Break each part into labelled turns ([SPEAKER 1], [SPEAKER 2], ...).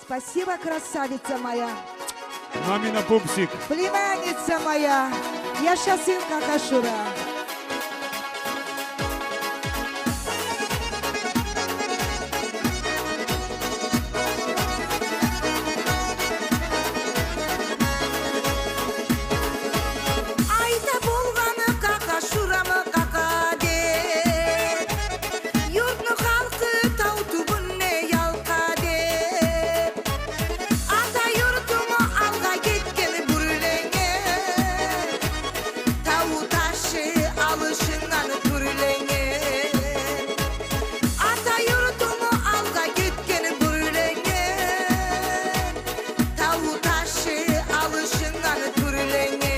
[SPEAKER 1] Спасибо, красавица моя.
[SPEAKER 2] Мамина пупсик.
[SPEAKER 1] Племянница моя. Яша сын Какашура.
[SPEAKER 3] Айда болғаны Какашурамы кака деп, юртның халқы тау түбіне ялқа деп, ата юртымы алға кеткен бүрлене, тау ташы алышынан түрлене, ата юртымы алға кеткен бүрлене, тау ташы алышынан түрлене.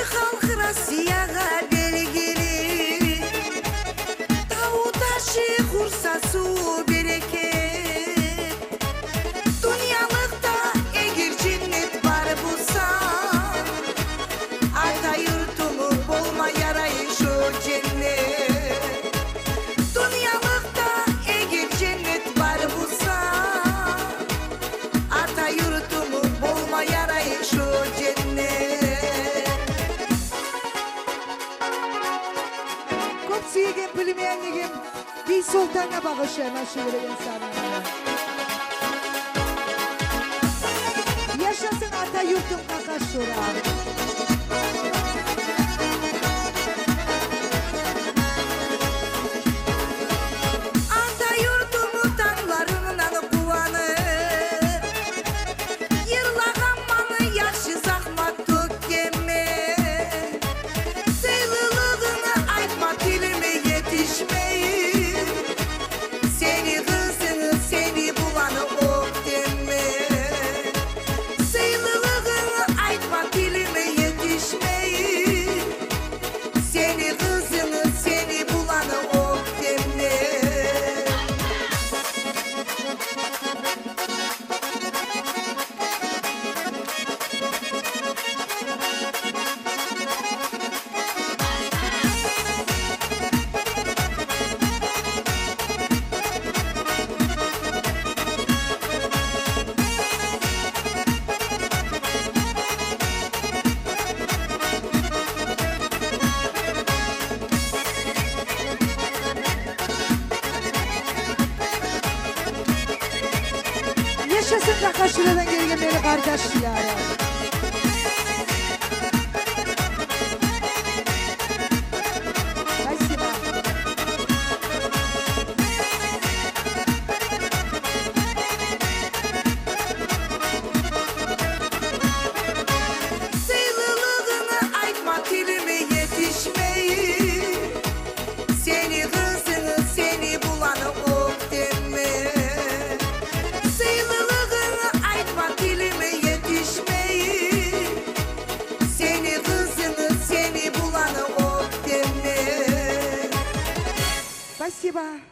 [SPEAKER 3] Халқы Россияға белгілі, тау ташы құрса су берекет, дүниялықта егер жеңет бар болса, ата юртымы болма ярайын шо жеңет, дүниялықта егер жеңет бар болса, ата юртымы болма ярайын шо жеңет.
[SPEAKER 1] Сүйген племяннигим Би Сұлтанға бағышайын ашығыреген сарына. Яшасын ата юртым Какашура.
[SPEAKER 3] Ата юртымы таңларынан қуанып, ерлаған маны яшы захмат төккеме, сыйлылығыны айтма тіліме yetişmeyin, seni kızını seni bulanı ok deme, sıylılığını айтма тіліме yetişmeyin, seni kızını seni bulanı ok deme.
[SPEAKER 1] Yaşasın Kakashura'dan gelgen beni kardeşler. Спасибо.
[SPEAKER 3] Sıylılığını айтма тіліме yetişmeyin, seni kızını seni bulanı ok deme, sıylılığını айтма тіліме yetişmeyin, seni kızını seni bulanı ok deme.
[SPEAKER 1] Спасибо.